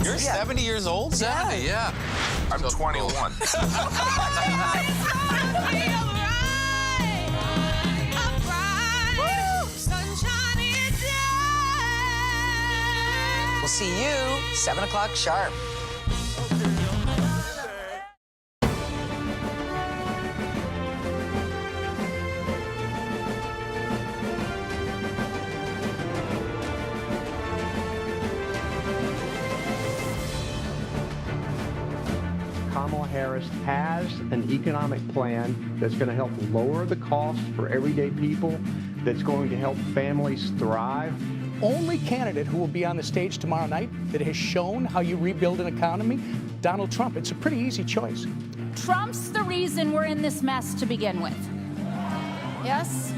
You're 70 years old? 70, yeah. I'm 21. We'll see you 7 o'clock sharp. Kamala Harris has an economic plan that's going to help lower the cost for everyday people, that's going to help families thrive. Only candidate who will be on the stage tomorrow night that has shown how you rebuild an economy, Donald Trump. It's a pretty easy choice. Trump's the reason we're in this mess to begin with. Yes?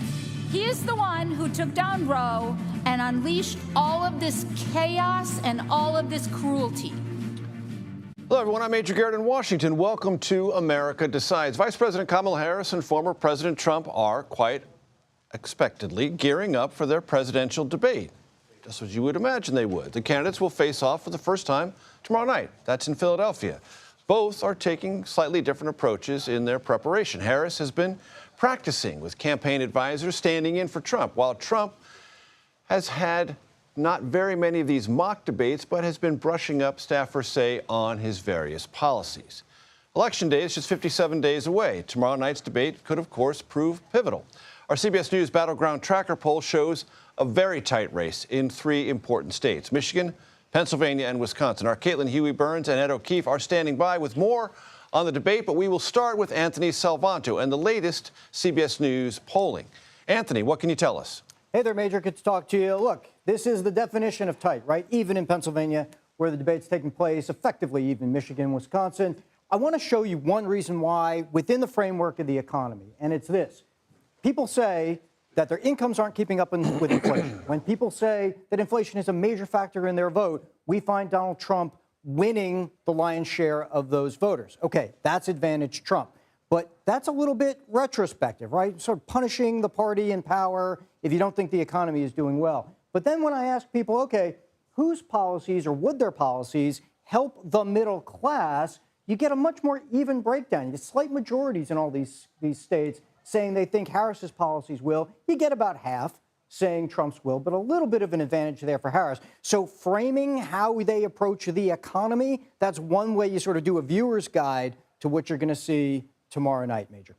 He is the one who took down Roe and unleashed all of this chaos and all of this cruelty. Hello, everyone. I'm Major Garrett in Washington. Welcome to America Decides. Vice President Kamala Harris and former President Trump are, quite expectedly, gearing up for their presidential debate. Just as you would imagine they would. The candidates will face off for the first time tomorrow night. That's in Philadelphia. Both are taking slightly different approaches in their preparation. Harris has been practicing with campaign advisors standing in for Trump, while Trump has had not very many of these mock debates, but has been brushing up, staffers say, on his various policies. Election Day is just 57 days away. Tomorrow night's debate could, of course, prove pivotal. Our CBS News Battleground Tracker poll shows a very tight race in 3 important states: Michigan, Pennsylvania, and Wisconsin. Our Caitlin Huey-Burns and Ed O'Keefe are standing by with more on the debate, but we will start with Anthony Salvanto and the latest CBS News polling. Anthony, what can you tell us? Hey there, Major. Good to talk to you. Look, this is the definition of tight, right? Even in Pennsylvania, where the debate's taking place, effectively even Michigan, Wisconsin. I want to show you one reason why within the framework of the economy, and it's this. People say that their incomes aren't keeping up with inflation. When people say that inflation is a major factor in their vote, we find Donald Trump winning the lion's share of those voters. Okay, that's advantage Trump. But that's a little bit retrospective, right? Sort of punishing the party in power if you don't think the economy is doing well. But then when I ask people, okay, whose policies or would their policies help the middle class, you get a much more even breakdown. You get slight majorities in all these states saying they think Harris's policies will. You get about half saying Trump's will, but a little bit of an advantage there for Harris. So framing how they approach the economy, that's one way you sort of do a viewer's guide to what you're going to see tomorrow night, Major.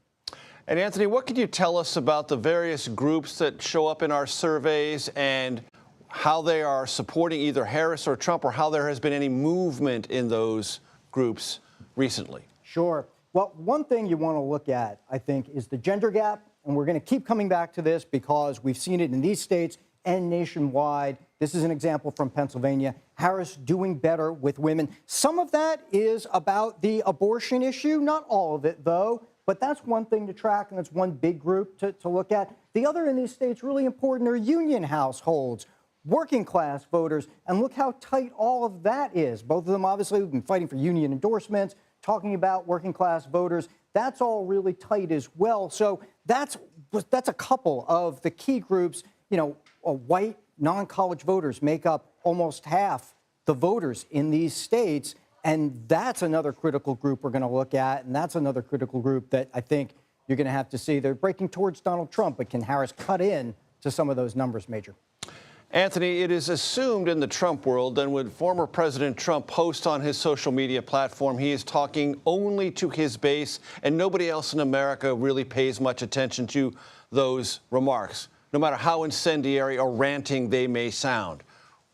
And Anthony, what can you tell us about the various groups that show up in our surveys and how they are supporting either Harris or Trump, or how there has been any movement in those groups recently? Sure. Well, one thing you want to look at, I think, is the gender gap. And we're going to keep coming back to this because we've seen it in these states and nationwide. This is an example from Pennsylvania. Harris doing better with women. Some of that is about the abortion issue. Not all of it, though. But that's one thing to track, and that's one big group to look at. The other in these states, really important, are union households, working class voters. And look how tight all of that is. Both of them, obviously, have been fighting for union endorsements, talking about working class voters. That's all really tight as well. So that's a couple of the key groups. You know, white non-college voters make up almost half the voters in these states. And that's another critical group we're going to look at. And that's another critical group that I think you're going to have to see. They're breaking towards Donald Trump, but can Harris cut in to some of those numbers, Major? Anthony, it is assumed in the Trump world that when former President Trump posts on his social media platform, he is talking only to his base, and nobody else in America really pays much attention to those remarks, no matter how incendiary or ranting they may sound.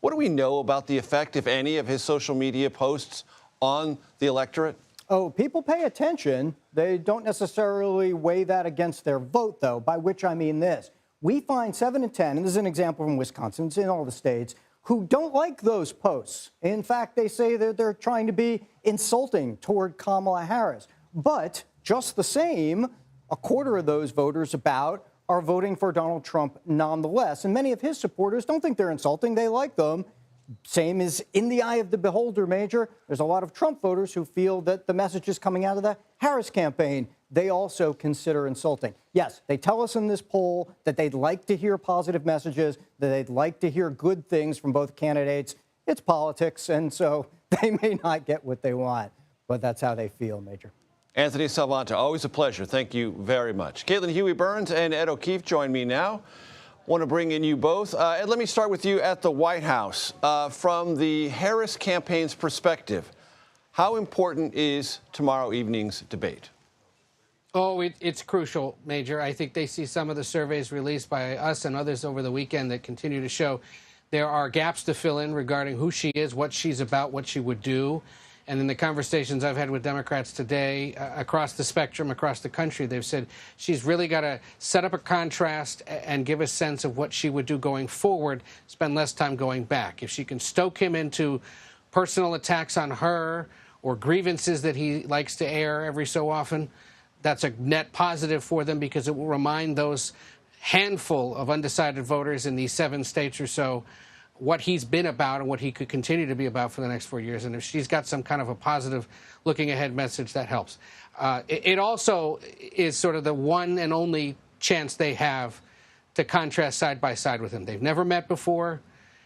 What do we know about the effect, if any, of his social media posts on the electorate? Oh, people pay attention. They don't necessarily weigh that against their vote, though, by which I mean this. We find 7 in 10, and this is an example from Wisconsin, it's in all the states, who don't like those posts. In fact, they say that they're trying to be insulting toward Kamala Harris. But just the same, a quarter of those voters are voting for Donald Trump nonetheless. And many of his supporters don't think they're insulting. They like them. Same is in the eye of the beholder, Major. There's a lot of Trump voters who feel that the messages coming out of the Harris campaign, they also consider insulting. Yes, they tell us in this poll that they'd like to hear positive messages, that they'd like to hear good things from both candidates. it's politics, and so they may not get what they want, but that's how they feel, Major. Anthony Salvanta, always a pleasure. Thank you very much. Caitlin Huey-Burns and Ed O'Keefe join me now. Want to bring in you both. Ed, let me start with you at the White House. From the Harris campaign's perspective, how important is tomorrow evening's debate? Oh, it's crucial, Major. I think they see some of the surveys released by us and others over the weekend that continue to show there are gaps to fill in regarding who she is, what she's about, what she would do. And in the conversations I've had with Democrats today, across the spectrum, across the country, they've said she's really got to set up a contrast and give a sense of what she would do going forward, spend less time going back. If she can stoke him into personal attacks on her or grievances that he likes to air every so often, that's a net positive for them because it will remind those handful of undecided voters in these 7 states or so what he's been about and what he could continue to be about for the next 4 years. And if she's got some kind of a positive looking ahead message, that helps. It also is sort of the one and only chance they have to contrast side by side with him. They've never met before.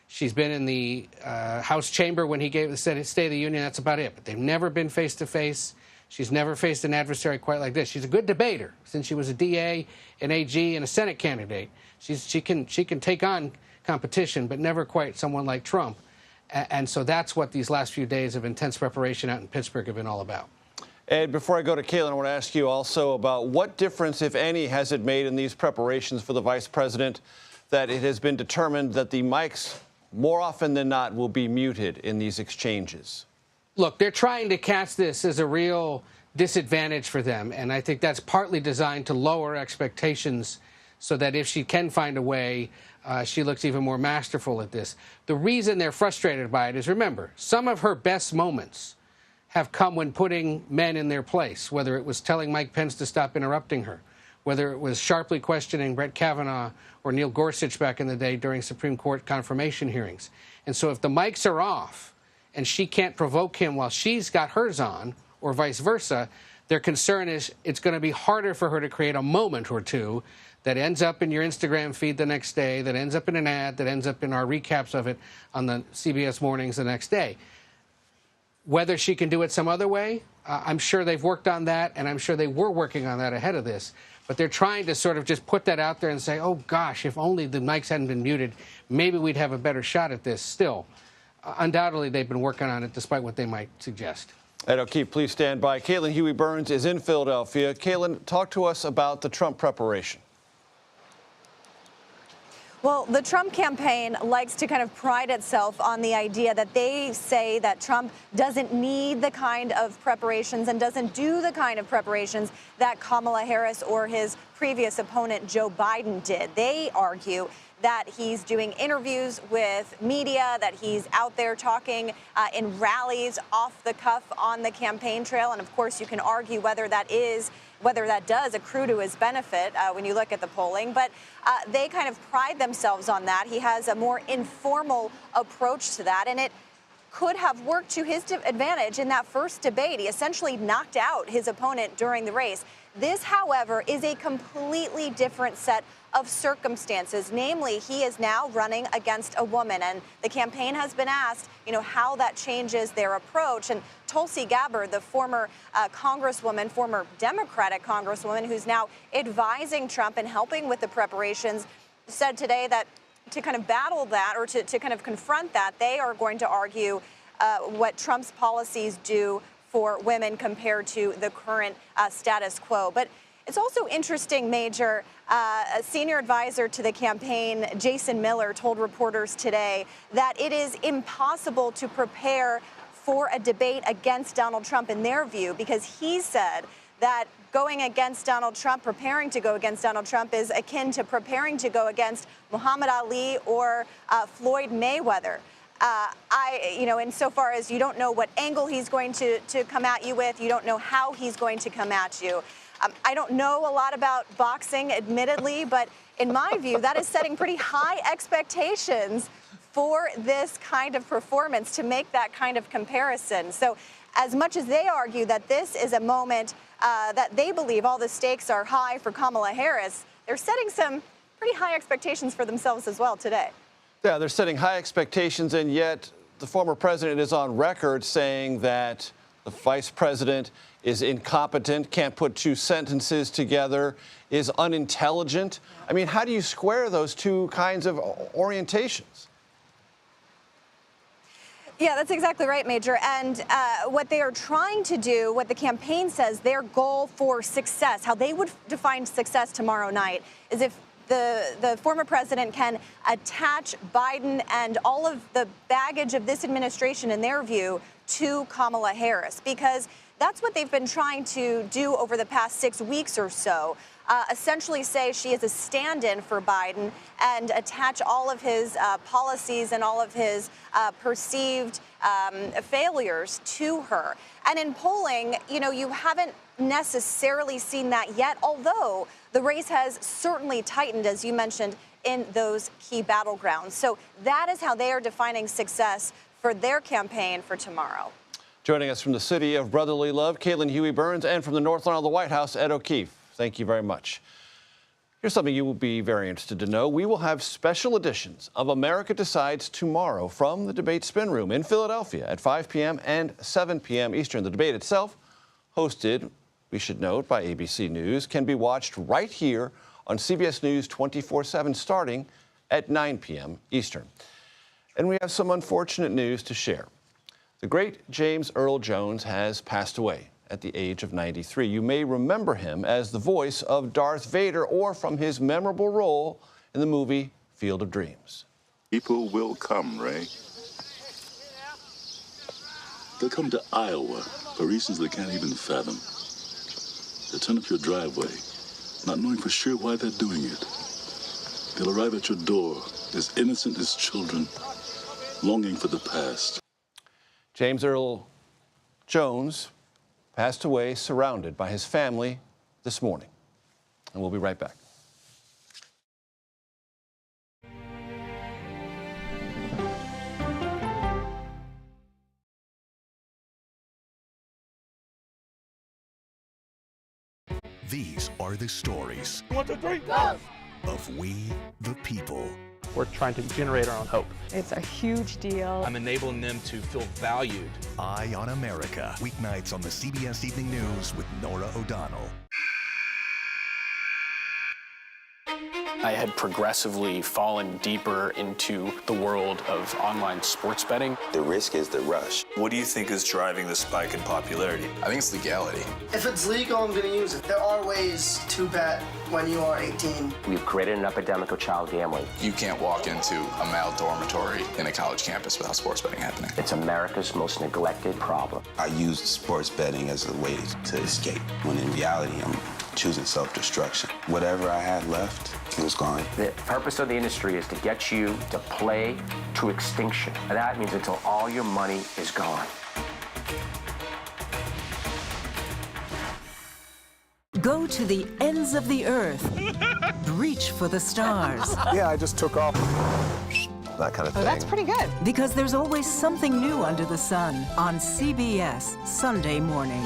She's been in the House chamber when he gave the State of the Union. That's about it. But they've never been face to face. She's never faced an adversary quite like this. She's a good debater since she was a DA, an AG, and a Senate candidate. She can take on competition, but never quite someone like Trump. And so that's what these last few days of intense preparation out in Pittsburgh have been all about. Ed, before I go to Caitlin, I want to ask you also about what difference, if any, has it made in these preparations for the vice president that it has been determined that the mics, more often than not, will be muted in these exchanges? Look, they're trying to cast this as a real disadvantage for them, and I think that's partly designed to lower expectations so that if she can find a way, she looks even more masterful at this. The reason they're frustrated by it is, remember, some of her best moments have come when putting men in their place, whether it was telling Mike Pence to stop interrupting her, whether it was sharply questioning Brett Kavanaugh or Neil Gorsuch back in the day during Supreme Court confirmation hearings. And so if the mics are off and she can't provoke him while she's got hers on, or vice versa, their concern is it's going to be harder for her to create a moment or two that ends up in your Instagram feed the next day, that ends up in an ad, that ends up in our recaps of it on the CBS mornings the next day. Whether she can do it some other way, I'm sure they've worked on that, and I'm sure they were working on that ahead of this. But they're trying to sort of just put that out there and say, oh, gosh, if only the mics hadn't been muted, maybe we'd have a better shot at this. Still, undoubtedly, they've been working on it, despite what they might suggest. Ed O'Keefe, please stand by. Caitlin Huey-Burns is in Philadelphia. Caitlin, talk to us about the Trump preparation. Well, the Trump campaign likes to kind of pride itself on the idea that they say that Trump doesn't need the kind of preparations and doesn't do the kind of preparations that Kamala Harris or his previous opponent, Joe Biden, did. They argue that he's doing interviews with media, that he's out there talking in rallies off the cuff on the campaign trail. And of course, you can argue whether that does accrue to his benefit when you look at the polling. But they kind of pride themselves on that. He has a more informal approach to that, and it could have worked to his advantage in that first debate. He essentially knocked out his opponent during the race. This, however, is a completely different set of circumstances. Namely, he is now running against a woman, and the campaign has been asked, how that changes their approach. And Tulsi Gabbard, the former congresswoman, former Democratic congresswoman, who's now advising Trump and helping with the preparations, said today that to kind of battle that, or to kind of confront that, they are going to argue what Trump's policies do for women compared to the current status quo. But it's also interesting, Major, a senior advisor to the campaign, Jason Miller, told reporters today that it is impossible to prepare for a debate against Donald Trump in their view, because he said that going against Donald Trump, preparing to go against Donald Trump, is akin to preparing to go against Muhammad Ali or Floyd Mayweather. Insofar as you don't know what angle he's going to come at you with, you don't know how he's going to come at you. I don't know a lot about boxing, admittedly, but in my view, that is setting pretty high expectations for this kind of performance to make that kind of comparison. So as much as they argue that this is a moment that they believe all the stakes are high for Kamala Harris, they're setting some pretty high expectations for themselves as well today. Yeah, they're setting high expectations, and yet the former president is on record saying that the vice president is incompetent, can't put two sentences together, is unintelligent. I mean, how do you square those two kinds of orientations? Yeah, that's exactly right, Major. And what they are trying to do, what the campaign says, their goal for success, how they would define success tomorrow night, is if the former president can attach Biden and all of the baggage of this administration, in their view, to Kamala Harris, because that's what they've been trying to do over the past 6 weeks or so. Essentially say she is a stand-in for Biden and attach all of his policies and all of his perceived failures to her. And in polling, you know, you haven't necessarily seen that yet, although the race has certainly tightened, as you mentioned, in those key battlegrounds. So that is how they are defining success for their campaign for tomorrow. Joining us from the city of brotherly love, Caitlin Huey-Burns, and from the North Lawn of the White House, Ed O'Keefe. Thank you very much. Here's something you will be very interested to know. We will have special editions of America Decides tomorrow from the Debate Spin Room in Philadelphia at 5 p.m. and 7 p.m. Eastern. The debate itself, hosted, we should note, by ABC News, can be watched right here on CBS News 24/7 starting at 9 p.m. Eastern. And we have some unfortunate news to share. The great James Earl Jones has passed away at the age of 93. You may remember him as the voice of Darth Vader or from his memorable role in the movie Field of Dreams. People will come, Ray. They'll come to Iowa for reasons they can't even fathom. They'll turn up your driveway, not knowing for sure why they're doing it. They'll arrive at your door as innocent as children, longing for the past. James Earl Jones passed away surrounded by his family this morning. And we'll be right back. These are the stories 1, 2, 3, go! Of we the people. We're trying to generate our own hope. It's a huge deal. I'm enabling them to feel valued. Eye on America. Weeknights on the CBS Evening News with Norah O'Donnell. I had progressively fallen deeper into the world of online sports betting. The risk is the rush. What do you think is driving the spike in popularity? I think it's legality. If it's legal, I'm going to use it. There are ways to bet when you are 18. We've created an epidemic of child gambling. You can't walk into a male dormitory in a college campus without sports betting happening. It's America's most neglected problem. I used sports betting as a way to escape, when in reality, I'm choosing self-destruction. Whatever I had left, it was gone. The purpose of the industry is to get you to play to extinction. And that means until all your money is gone. Go to the ends of the earth. Reach for the stars. Yeah, I just took off. That kind of thing. Oh, that's pretty good. Because there's always something new under the sun on CBS Sunday morning.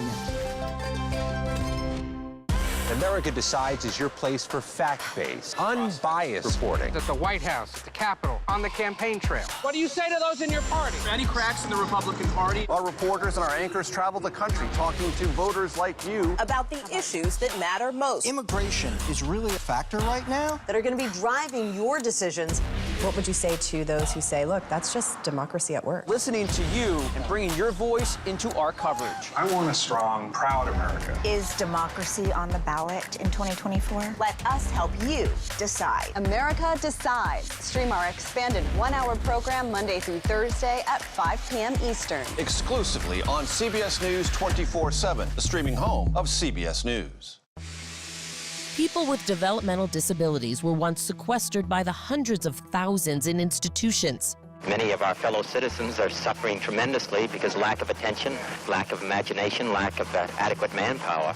America Decides is your place for fact-based, unbiased reporting. At the White House, at the Capitol, on the campaign trail. What do you say to those in your party? Any cracks in the Republican Party? Our reporters and our anchors travel the country talking to voters like you about the issues that matter most. Immigration is really a factor right now that are going to be driving your decisions. What would you say to those who say, look, that's just democracy at work? Listening to you and bringing your voice into our coverage. I want a strong, proud America. Is democracy on the ballot in 2024? Let us help you decide. America Decides. Stream our expanded one-hour program Monday through Thursday at 5 p.m. Eastern. Exclusively on CBS News 24/7, the streaming home of CBS News. People with developmental disabilities were once sequestered by the hundreds of thousands in institutions. Many of our fellow citizens are suffering tremendously because lack of attention, lack of imagination, lack of adequate manpower.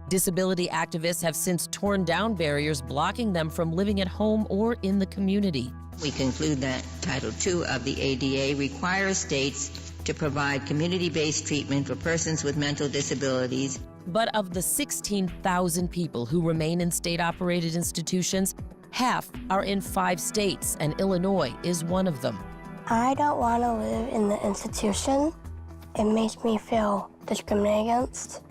Disability activists have since torn down barriers blocking them from living at home or in the community. We conclude that Title II of the ADA requires states to provide community-based treatment for persons with mental disabilities. But of the 16,000 people who remain in state-operated institutions, half are in 5 states, and Illinois is one of them. I don't want to live in the institution. It makes me feel discriminated against.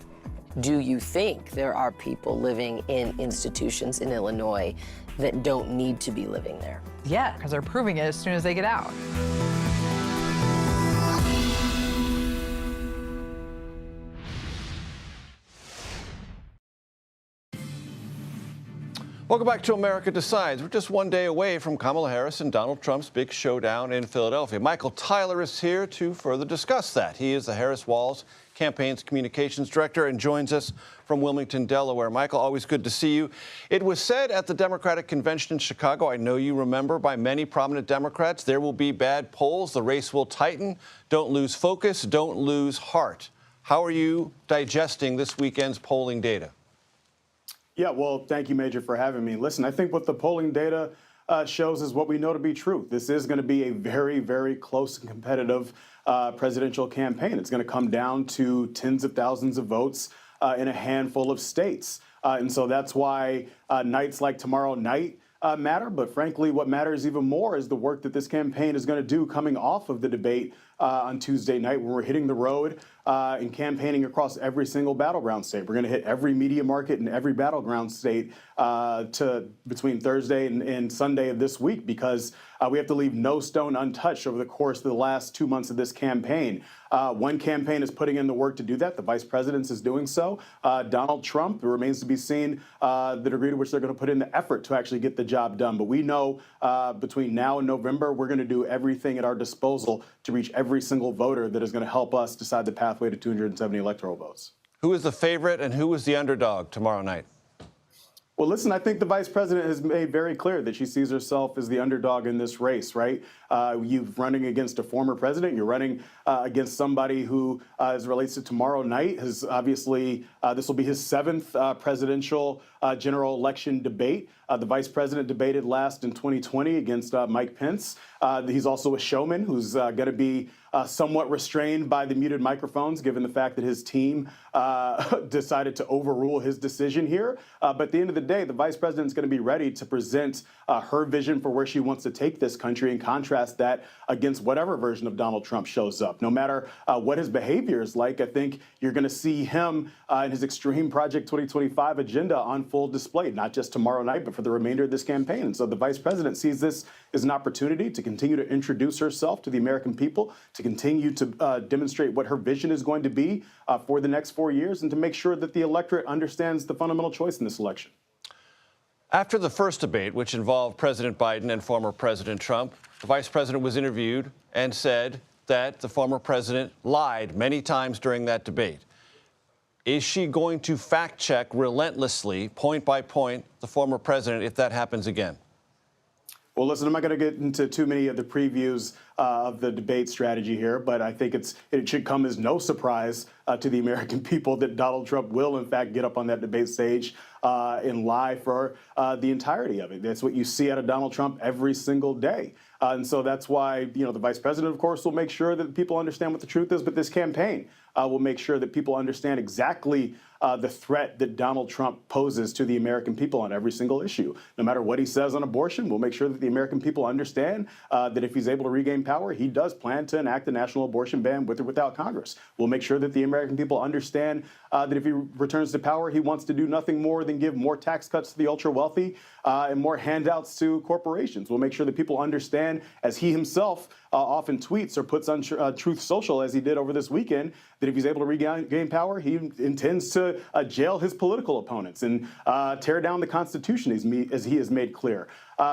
Do you think there are people living in institutions in Illinois that don't need to be living there? Yeah, because they're proving it as soon as they get out. Welcome back to America Decides. We're just one day away from Kamala Harris and Donald Trump's big showdown in Philadelphia. Michael Tyler is here to further discuss that. He is the Harris-Walz campaign's communications director and joins us from Wilmington, Delaware. Michael, always good to see you. It was said at the Democratic Convention in Chicago, I know you remember, by many prominent Democrats, there will be bad polls, the race will tighten. Don't lose focus, don't lose heart. How are you digesting this weekend's polling data? Yeah, well, thank you, Major, for having me. Listen, I think what the polling data shows is what we know to be true. This is going to be a very, very close and competitive presidential campaign. It's going to come down to tens of thousands of votes in a handful of states. And so that's why nights like tomorrow night matter. But frankly, what matters even more is the work that this campaign is going to do coming off of the debate on Tuesday night when we're hitting the road and campaigning across every single battleground state. We're going to hit every media market in every battleground state between Thursday and Sunday of this week because we have to leave no stone untouched over the course of the last 2 months of this campaign. One campaign is putting in the work to do that. The vice president is doing so. Donald Trump, it remains to be seen the degree to which they're going to put in the effort to actually get the job done. But we know between now and November, we're going to do everything at our disposal to reach every single voter that is going to help us decide the pathway to 270 electoral votes. Who is the favorite and who is the underdog tomorrow night? Well, listen, I think the vice president has made very clear that she sees herself as the underdog in this race, right? You're running against a former president. You're running against somebody who, as it relates to tomorrow night, has obviously, this will be his seventh presidential general election debate. The vice president debated last in 2020 against Mike Pence. He's also a showman who's going to be somewhat restrained by the muted microphones, given the fact that his team decided to overrule his decision here. But at the end of the day, the vice president is going to be ready to present her vision for where she wants to take this country and contrast that against whatever version of Donald Trump shows up. No matter what his behavior is like, I think you're going to see him and his Extreme Project 2025 agenda on full display, not just tomorrow night, but for the remainder of this campaign. And so the vice president sees this as an opportunity to continue to introduce herself to the American people, to continue to demonstrate what her vision is going to be for the next 4 years, and to make sure that the electorate understands the fundamental choice in this election. After the first debate, which involved President Biden and former President Trump, the vice president was interviewed and said that the former president lied many times during that debate. Is she going to fact check relentlessly, point by point, the former president if that happens again? Well, listen, I'm not going to get into too many of the previews of the debate strategy here, but I think it should come as no surprise to the American people that Donald Trump will, in fact, get up on that debate stage and lie for the entirety of it. That's what you see out of Donald Trump every single day. And so that's why, the vice president, of course, will make sure that people understand what the truth is. But this campaign will make sure that people understand exactly the threat that Donald Trump poses to the American people on every single issue. No matter what he says on abortion, we'll make sure that the American people understand that if he's able to regain power, he does plan to enact a national abortion ban with or without Congress. We'll make sure that the American people understand that if he returns to power, he wants to do nothing more than give more tax cuts to the ultra-wealthy and more handouts to corporations. We'll make sure that people understand, as he himself often tweets or puts on Truth Social, as he did over this weekend, that if he's able to regain power, he intends to jail his political opponents and tear down the Constitution, as he has made clear.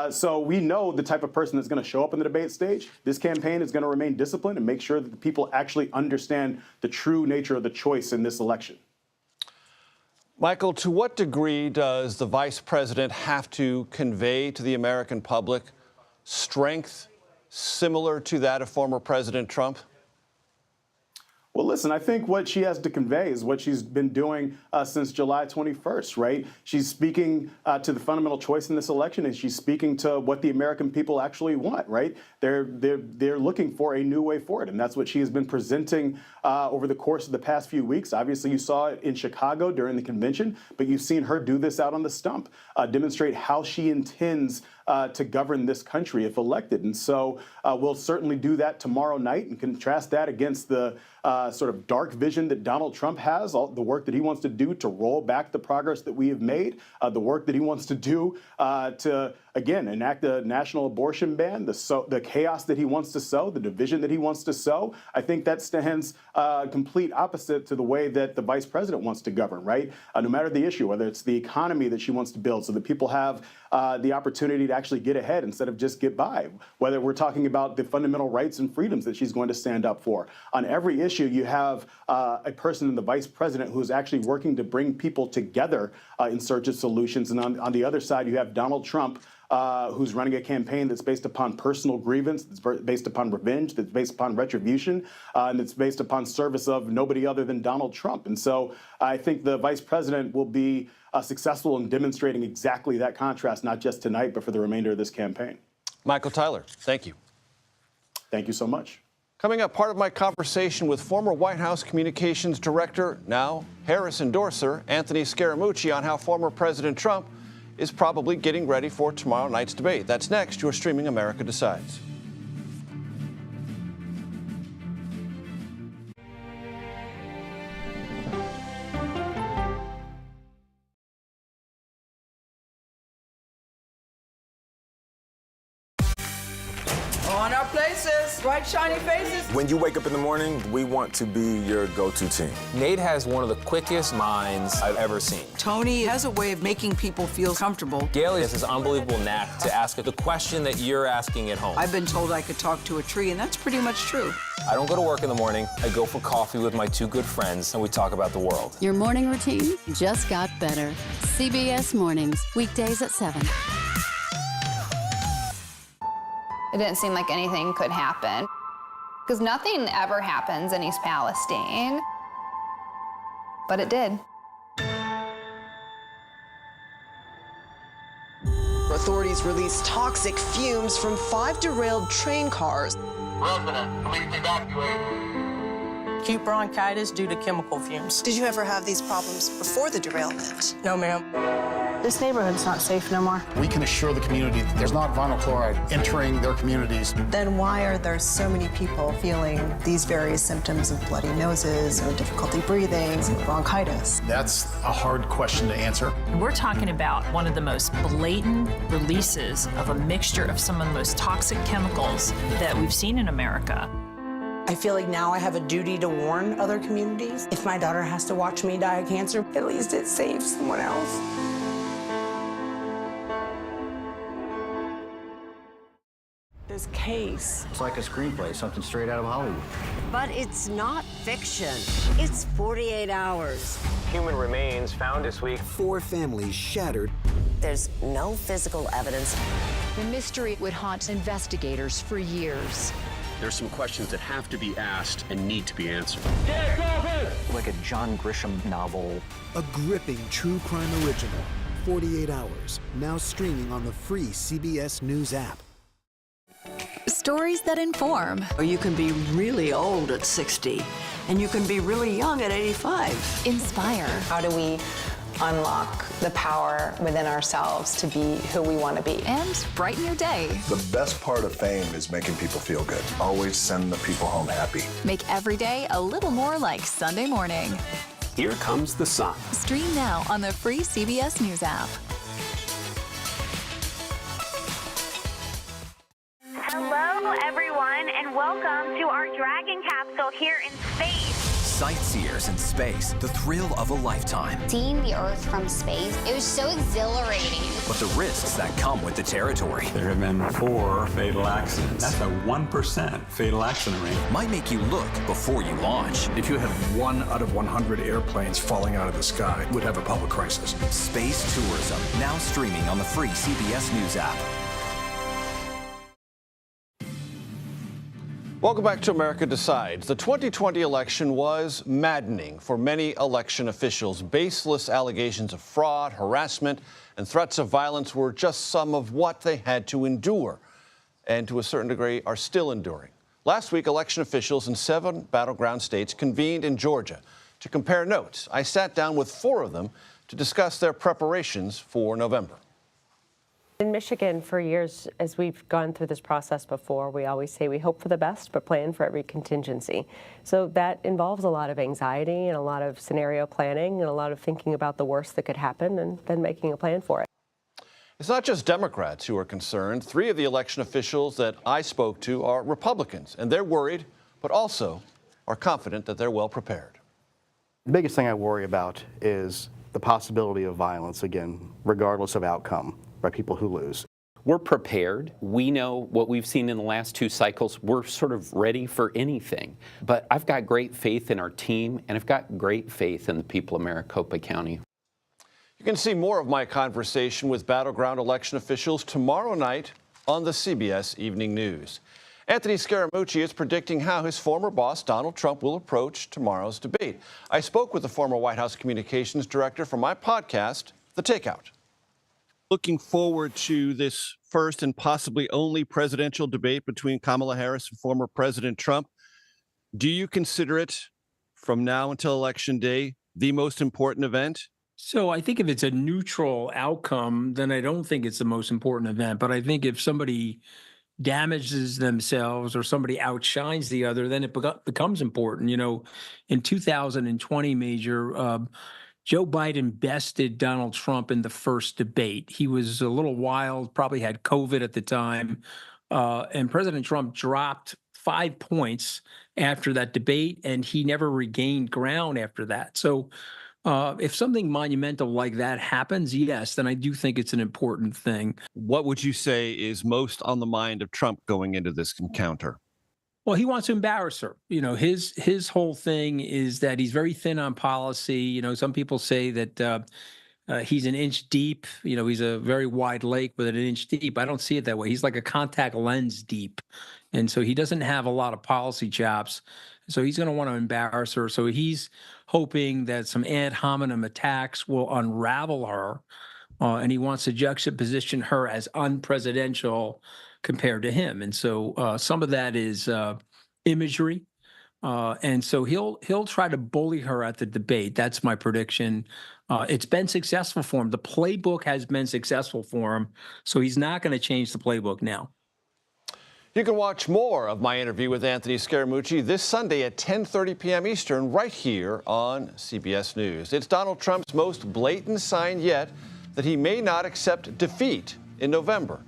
So we know the type of person that's going to show up on the debate stage. This campaign is going to remain disciplined and make sure that the people actually understand the true nature of the choice in this election. Michael, to what degree does the vice president have to convey to the American public strength similar to that of former President Trump? Well, listen, I think what she has to convey is what she's been doing since July 21st, right? She's speaking to the fundamental choice in this election, and she's speaking to what the American people actually want, right? They're looking for a new way forward, and that's what she has been presenting over the course of the past few weeks. Obviously, you saw it in Chicago during the convention, but you've seen her do this out on the stump, demonstrate how she intends to govern this country if elected. And so we'll certainly do that tomorrow night and contrast that against the sort of dark vision that Donald Trump has, all the work that he wants to do to roll back the progress that we have made, the work that he wants to do to, again, enact a national abortion ban, the chaos that he wants to sow, the division that he wants to sow. I think that stands complete opposite to the way that the vice president wants to govern, right? No matter the issue, whether it's the economy that she wants to build so that people have the opportunity to actually get ahead instead of just get by, whether we're talking about the fundamental rights and freedoms that she's going to stand up for. On every issue, you have a person in the vice president who's actually working to bring people together in search of solutions. And on the other side, you have Donald Trump, who's running a campaign that's based upon personal grievance, that's based upon revenge, that's based upon retribution, and it's based upon service of nobody other than Donald Trump. And so I think the vice president will be successful in demonstrating exactly that contrast, not just tonight, but for the remainder of this campaign. Michael Tyler, thank you. Thank you so much. Coming up, part of my conversation with former White House Communications Director, now Harris endorser, Anthony Scaramucci, on how former President Trump is probably getting ready for tomorrow night's debate. That's next. You're streaming America Decides. On our places, bright, shiny faces. When you wake up in the morning, we want to be your go-to team. Nate has one of the quickest minds I've ever seen. Tony has a way of making people feel comfortable. Gail has this unbelievable knack to ask the question that you're asking at home. I've been told I could talk to a tree, and that's pretty much true. I don't go to work in the morning. I go for coffee with my two good friends, and we talk about the world. Your morning routine just got better. CBS Mornings, weekdays at 7. It didn't seem like anything could happen, because nothing ever happens in East Palestine, but it did. Authorities released toxic fumes from 5 derailed train cars. Resident, please evacuate. Acute bronchitis due to chemical fumes. Did you ever have these problems before the derailment? No, ma'am. This neighborhood's not safe no more. We can assure the community that there's not vinyl chloride entering their communities. Then why are there so many people feeling these various symptoms of bloody noses or difficulty breathing, bronchitis? That's a hard question to answer. We're talking about one of the most blatant releases of a mixture of some of the most toxic chemicals that we've seen in America. I feel like now I have a duty to warn other communities. If my daughter has to watch me die of cancer, at least it saves someone else. This case. It's like a screenplay, something straight out of Hollywood. But it's not fiction. It's 48 hours. Human remains found this week. 4 families shattered. There's no physical evidence. The mystery would haunt investigators for years. There's some questions that have to be asked and need to be answered. Like a John Grisham novel. A gripping true crime original. 48 hours. Now streaming on the free CBS News app. Stories that inform. You can be really old at 60, and you can be really young at 85. Inspire. How do we unlock the power within ourselves to be who we want to be? And brighten your day. The best part of fame is making people feel good. Always send the people home happy. Make every day a little more like Sunday morning. Here comes the sun. Stream now on the free CBS News app. Hello, everyone, and welcome to our Dragon capsule here in space. Sightseers in space, the thrill of a lifetime. Seeing the Earth from space, it was so exhilarating. But the risks that come with the territory. There have been 4 fatal accidents. That's a 1% fatal accident rate. Might make you look before you launch. If you had 1 out of 100 airplanes falling out of the sky, we'd have a public crisis. Space tourism, now streaming on the free CBS News app. Welcome back to America Decides. The 2020 election was maddening for many election officials. Baseless allegations of fraud, harassment, and threats of violence were just some of what they had to endure, and to a certain degree are still enduring. Last week, election officials in 7 battleground states convened in Georgia to compare notes. I sat down with 4 of them to discuss their preparations for November. In Michigan, for years, as we've gone through this process before, we always say we hope for the best, but plan for every contingency. So that involves a lot of anxiety and a lot of scenario planning and a lot of thinking about the worst that could happen and then making a plan for it. It's not just Democrats who are concerned. 3 of the election officials that I spoke to are Republicans, and they're worried, but also are confident that they're well prepared. The biggest thing I worry about is the possibility of violence, again, regardless of outcome, by people who lose. We're prepared. We know what we've seen in the last 2 cycles. We're sort of ready for anything. But I've got great faith in our team, and I've got great faith in the people of Maricopa County. You can see more of my conversation with battleground election officials tomorrow night on the CBS Evening News. Anthony Scaramucci is predicting how his former boss, Donald Trump, will approach tomorrow's debate. I spoke with the former White House communications director for my podcast, The Takeout. Looking forward to this first and possibly only presidential debate between Kamala Harris and former President Trump. Do you consider it, from now until Election Day, the most important event? So I think if it's a neutral outcome, then I don't think it's the most important event. But I think if somebody damages themselves or somebody outshines the other, then it becomes important. You know, in 2020, Major, Joe Biden bested Donald Trump in the first debate. He was a little wild, probably had COVID at the time, and President Trump dropped 5 points after that debate, and he never regained ground after that. So if something monumental like that happens, yes, then I do think it's an important thing. What would you say is most on the mind of Trump going into this encounter? Well, he wants to embarrass her. You know, his whole thing is that he's very thin on policy. You know, some people say that he's an inch deep. You know, he's a very wide lake with an inch deep. I don't see it that way. He's like a contact lens deep. And so he doesn't have a lot of policy chops. So he's going to want to embarrass her. So he's hoping that some ad hominem attacks will unravel her. And he wants to juxtaposition her as unpresidential compared to him. And so some of that is imagery. And so he'll try to bully her at the debate. That's my prediction. It's been successful for him. The playbook has been successful for him. So he's not going to change the playbook now. You can watch more of my interview with Anthony Scaramucci this Sunday at 10:30 p.m. Eastern right here on CBS News. It's Donald Trump's most blatant sign yet that he may not accept defeat in November.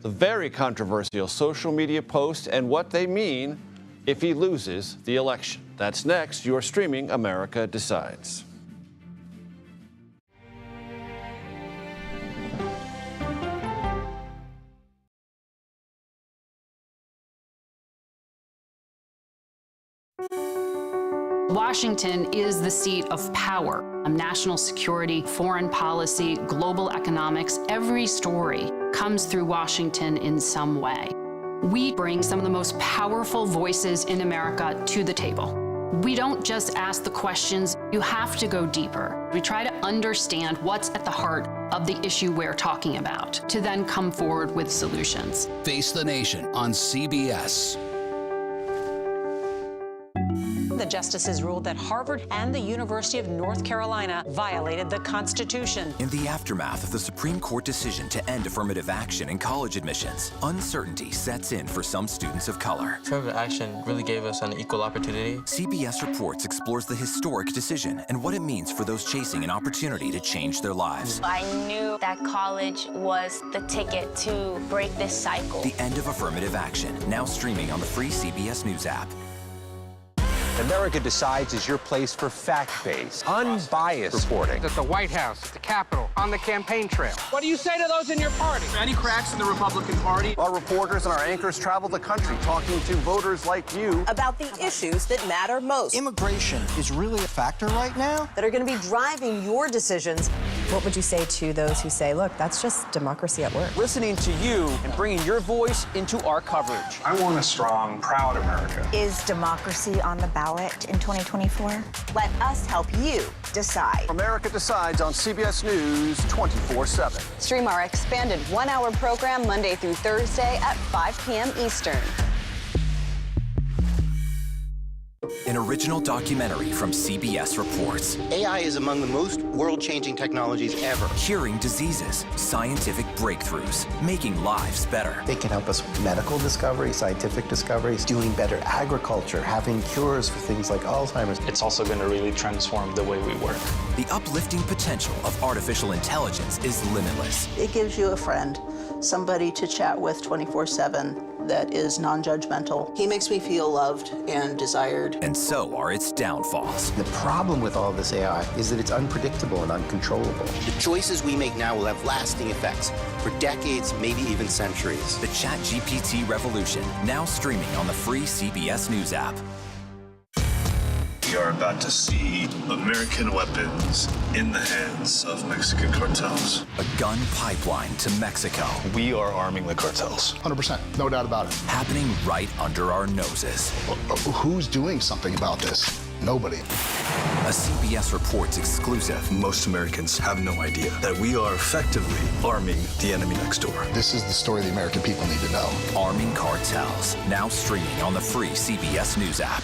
The very controversial social media posts and what they mean if he loses the election. That's next. You're streaming America Decides. Washington is the seat of power. National security, foreign policy, global economics, every story comes through Washington in some way. We bring some of the most powerful voices in America to the table. We don't just ask the questions, you have to go deeper. We try to understand what's at the heart of the issue we're talking about, to then come forward with solutions. Face the Nation on CBS. The justices ruled that Harvard and the University of North Carolina violated the Constitution. In the aftermath of the Supreme Court decision to end affirmative action in college admissions, uncertainty sets in for some students of color. Affirmative action really gave us an equal opportunity. CBS Reports explores the historic decision and what it means for those chasing an opportunity to change their lives. I knew that college was the ticket to break this cycle. The end of affirmative action, now streaming on the free CBS News app. America Decides is your place for fact-based, unbiased reporting. At the White House, at the Capitol, on the campaign trail. What do you say to those in your party? Any cracks in the Republican Party? Our reporters and our anchors travel the country talking to voters like you about the issues that matter most. Immigration is really a factor right now that are going to be driving your decisions. What would you say to those who say, look, that's just democracy at work? Listening to you and bringing your voice into our coverage. I want a strong, proud America. Is democracy on the ballot in 2024? Let us help you decide. America Decides on CBS News 24/7. Stream our expanded one-hour program Monday through Thursday at 5 p.m. Eastern. An original documentary from CBS reports. AI is among the most world-changing technologies ever. Curing diseases, scientific breakthroughs, making lives better. They can help us with medical discoveries, scientific discoveries, doing better agriculture, having cures for things like Alzheimer's. It's also going to really transform the way we work. The uplifting potential of artificial intelligence is limitless. It gives you a friend, somebody to chat with 24/7 that is non-judgmental. He makes me feel loved and desired. And so are its downfalls. The problem with all this AI is that it's unpredictable and uncontrollable. The choices we make now will have lasting effects for decades, maybe even centuries. The ChatGPT revolution, now streaming on the free CBS News app. We are about to see American weapons in the hands of Mexican cartels. A gun pipeline to Mexico. We are arming the cartels. 100%, no doubt about it. Happening right under our noses. Who's doing something about this? Nobody. A CBS Reports exclusive. Most Americans have no idea that we are effectively arming the enemy next door. This is the story the American people need to know. Arming cartels, now streaming on the free CBS News app.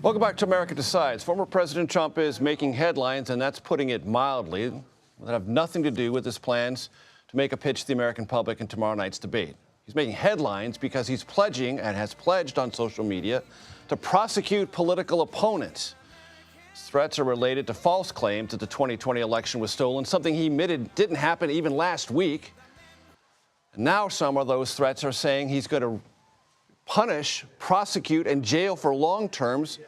Welcome back to America Decides. Former President Trump is making headlines, and that's putting it mildly, that have nothing to do with his plans to make a pitch to the American public in tomorrow night's debate. He's making headlines because he's pledging and has pledged on social media to prosecute political opponents. His threats are related to false claims that the 2020 election was stolen, something he admitted didn't happen even last week. And now some of those threats are saying he's going to punish, prosecute, and jail for long terms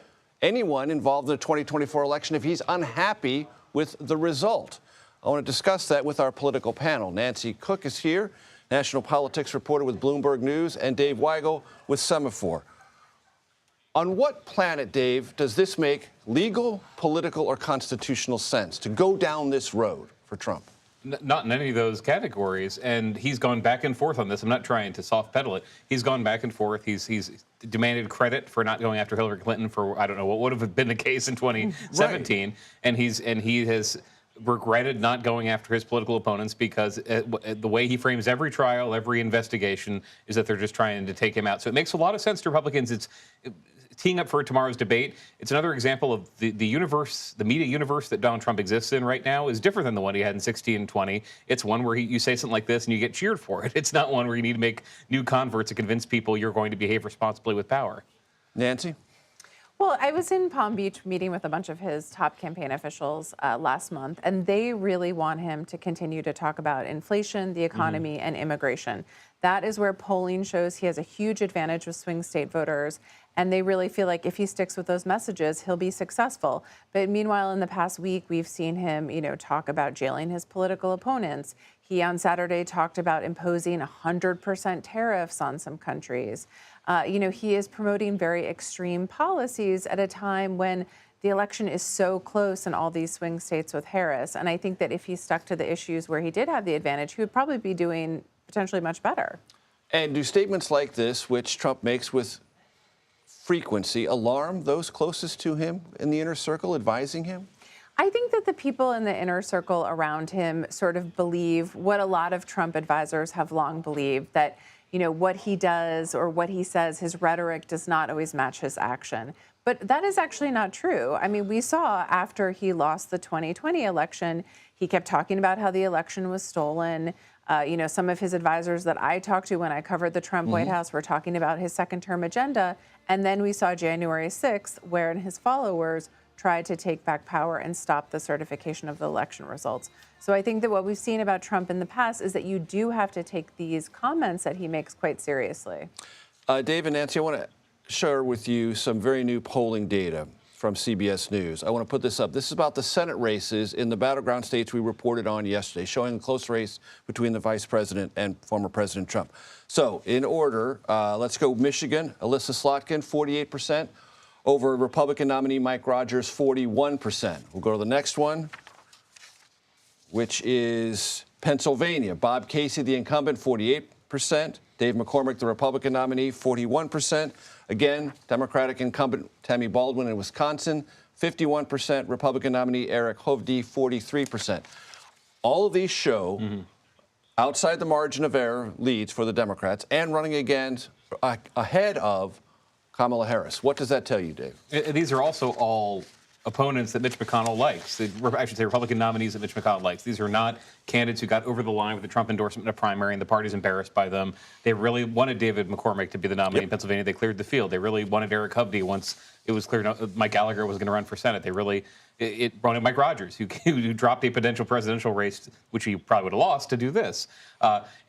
anyone involved in the 2024 election if he's unhappy with the result. I want to discuss that with our political panel. Nancy Cook is here, national politics reporter with Bloomberg News, and Dave Weigel with Semaphore. On what planet, Dave, does this make legal, political, or constitutional sense to go down this road for Trump? Not in any of those categories, and he's gone back and forth on this. I'm not trying to soft pedal it. He's gone back and forth. He's demanded credit for not going after Hillary Clinton for, I don't know, what would have been the case in 2017, right. and he has regretted not going after his political opponents because the way he frames every trial, every investigation, is that they're just trying to take him out. So it makes a lot of sense to Republicans. It's teeing up for tomorrow's debate. It's another example of the universe, the media universe that Donald Trump exists in right now is different than the one he had in 16 and 20. It's one where you say something like this and you get cheered for it. It's not one where you need to make new converts to convince people you're going to behave responsibly with power. Nancy? Well, I was in Palm Beach meeting with a bunch of his top campaign officials last month, and they really want him to continue to talk about inflation, the economy, and immigration. That is where polling shows he has a huge advantage with swing state voters, and they really feel like if he sticks with those messages, he'll be successful. But meanwhile, in the past week, we've seen him, talk about jailing his political opponents. He on Saturday talked about imposing 100% tariffs on some countries. He is promoting very extreme policies at a time when the election is so close in all these swing states with Harris. And I think that if he stuck to the issues where he did have the advantage, he would probably be doing potentially much better. And do statements like this, which Trump makes with frequency, alarm those closest to him in the inner circle, advising him? I think that the people in the inner circle around him sort of believe what a lot of Trump advisors have long believed, that what he does or what he says, his rhetoric does not always match his action. But that is actually not true. I mean, we saw after he lost the 2020 election, he kept talking about how the election was stolen. Some of his advisors that I talked to when I covered the Trump White House were talking about his second-term agenda. And then we saw January 6th, wherein his followers tried to take back power and stop the certification of the election results. So I think that what we've seen about Trump in the past is that you do have to take these comments that he makes quite seriously. Dave and Nancy, I want to share with you some very new polling data from CBS News. I want to put this up. This is about the Senate races in the battleground states we reported on yesterday, showing a close race between the Vice President and former President Trump. So in order, let's go Michigan. Alyssa Slotkin, 48%. Over Republican nominee Mike Rogers, 41%. We'll go to the next one, which is Pennsylvania. Bob Casey, the incumbent, 48%. Dave McCormick, the Republican nominee, 41%. Again, Democratic incumbent Tammy Baldwin in Wisconsin, 51%. Republican nominee Eric Hovde, 43%. All of these show outside the margin of error leads for the Democrats and running against ahead of Kamala Harris. What does that tell you, Dave? These are also all opponents that Mitch McConnell likes. I should say Republican nominees that Mitch McConnell likes. These are not candidates who got over the line with the Trump endorsement in a primary and the party's embarrassed by them. They really wanted David McCormick to be the nominee in Pennsylvania. They cleared the field. They really wanted Eric Hovde once it was clear Mike Gallagher was going to run for Senate. They really wanted Mike Rogers, who dropped a potential presidential race, which he probably would have lost, to do this.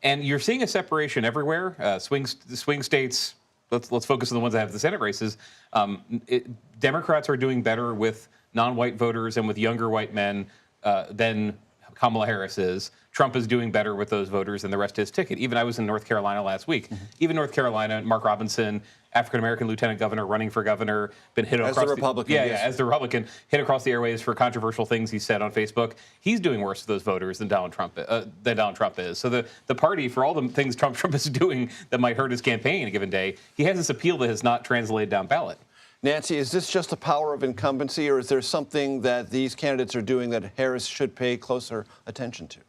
And you're seeing a separation everywhere. Swing states. Let's focus on the ones that have the Senate races. Democrats are doing better with non-white voters and with younger white men than Kamala Harris is. Trump is doing better with those voters than the rest of his ticket. Even I was in North Carolina last week. Even North Carolina, Mark Robinson, African-American lieutenant governor, running for governor, been hit across the Republican. As the Republican, hit across the airwaves for controversial things he said on Facebook. He's doing worse to those voters than Donald Trump is. So the party, for all the things Trump is doing that might hurt his campaign a given day, he has this appeal that has not translated down ballot. Nancy, is this just the power of incumbency, or is there something that these candidates are doing that Harris should pay closer attention to?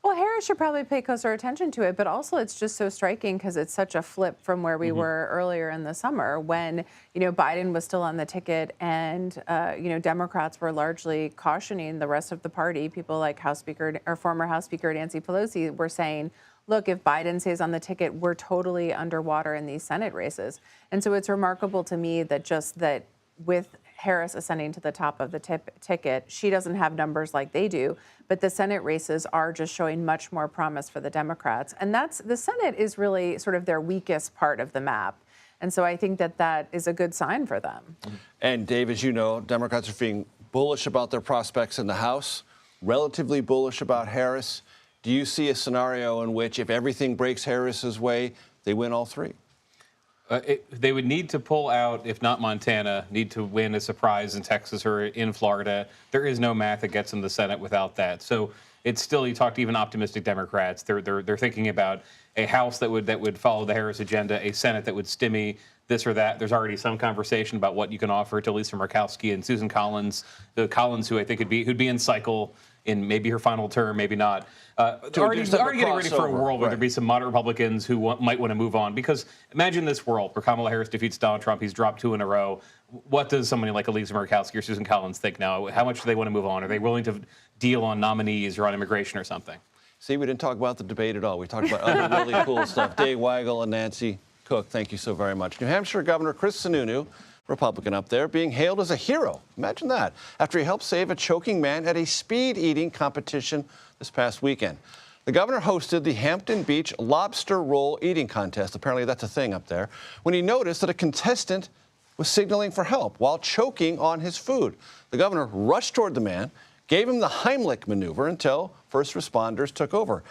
Well, Harris should probably pay closer attention to it, but also it's just so striking because it's such a flip from where we were earlier in the summer when, Biden was still on the ticket and, Democrats were largely cautioning the rest of the party. People like former House Speaker Nancy Pelosi were saying, look, if Biden stays on the ticket, we're totally underwater in these Senate races. And so it's remarkable to me that with Harris ascending to the top of the ticket, she doesn't have numbers like they do, but the Senate races are just showing much more promise for the Democrats. And the Senate is really sort of their weakest part of the map. And so I think that is a good sign for them. And Dave, as you know, Democrats are being bullish about their prospects in the House, relatively bullish about Harris. Do you see a scenario in which if everything breaks Harris's way, they win all three? They would need to pull out, if not Montana, need to win a surprise in Texas or in Florida. There is no math that gets in the Senate without that. So it's still, you talk to even optimistic Democrats, they're thinking about a House that would follow the Harris agenda, a Senate that would stymie this or that. There's already some conversation about what you can offer to Lisa Murkowski and Susan Collins, who I think who'd be in cycle in maybe her final term, maybe not. Already getting ready for a world where there'd be some moderate Republicans who might want to move on. Because imagine this world where Kamala Harris defeats Donald Trump. He's dropped 2 in a row. What does somebody like Lisa Murkowski or Susan Collins think now? How much do they want to move on? Are they willing to deal on nominees or on immigration or something? See, we didn't talk about the debate at all. We talked about other really cool stuff. Dave Weigel and Nancy Cook, thank you so very much. New Hampshire Governor Chris Sununu, Republican up there, being hailed as a hero. Imagine that, after he helped save a choking man at a speed eating competition this past weekend. The governor hosted the Hampton Beach Lobster Roll Eating Contest. Apparently that's a thing up there. When he noticed that a contestant was signaling for help while choking on his food. The governor rushed toward the man, gave him the Heimlich maneuver until first responders took over.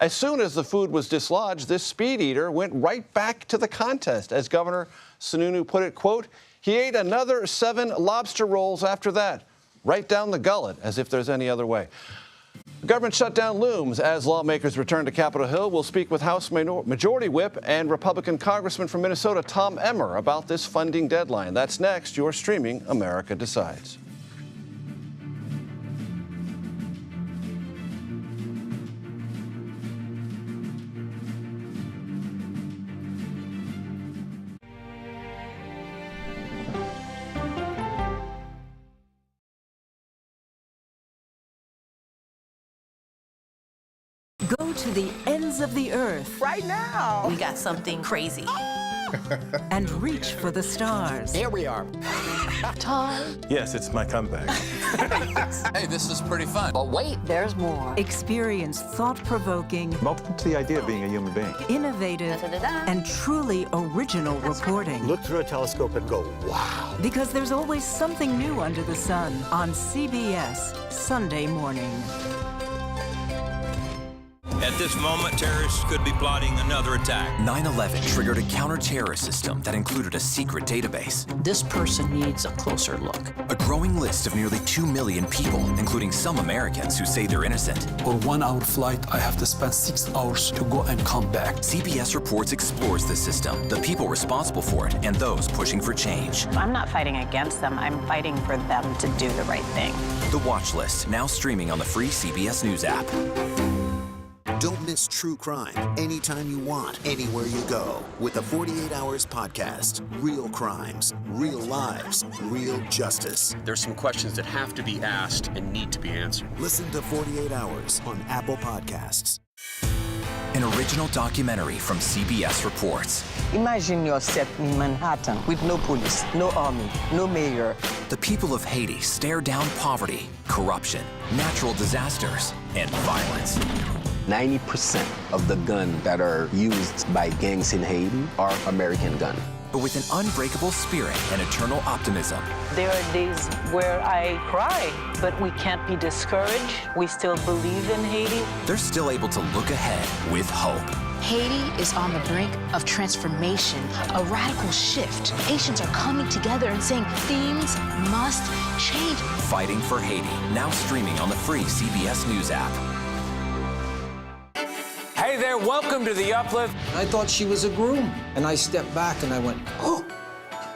As soon as the food was dislodged, this speed eater went right back to the contest. As Governor Sununu put it, quote, he ate another 7 lobster rolls after that, right down the gullet, as if there's any other way. The government shutdown looms as lawmakers return to Capitol Hill. We'll speak with House Majority Whip and Republican Congressman from Minnesota, Tom Emmer, about this funding deadline. That's next. You're streaming America Decides. Go to the ends of the earth. Right now. We got something crazy. And reach for the stars. Here we are. Time. Yes, it's my comeback. Hey, this is pretty fun. But wait, there's more. Experience thought-provoking. I'm open to the idea of being a human being. Innovative and truly original reporting. Look through a telescope and go, wow. Because there's always something new under the sun on CBS Sunday morning. At this moment, terrorists could be plotting another attack. 9/11 triggered a counter-terrorist system that included a secret database. This person needs a closer look. A growing list of nearly 2 million people, including some Americans who say they're innocent. For 1-hour flight, I have to spend 6 hours to go and come back. CBS Reports explores the system, the people responsible for it, and those pushing for change. I'm not fighting against them. I'm fighting for them to do the right thing. The Watch List, now streaming on the free CBS News app. Don't miss true crime anytime you want, anywhere you go. With the 48 Hours podcast. Real crimes, real lives, real justice. There's some questions that have to be asked and need to be answered. Listen to 48 Hours on Apple Podcasts. An original documentary from CBS Reports. Imagine yourself in Manhattan with no police, no army, no mayor. The people of Haiti stare down poverty, corruption, natural disasters, and violence. 90% of the guns that are used by gangs in Haiti are American guns. But with an unbreakable spirit and eternal optimism. There are days where I cry, but we can't be discouraged. We still believe in Haiti. They're still able to look ahead with hope. Haiti is on the brink of transformation, a radical shift. Haitians are coming together and saying things must change. Fighting for Haiti, now streaming on the free CBS News app. Hey there, welcome to The Uplift. I thought she was a groom, and I stepped back and I went, oh,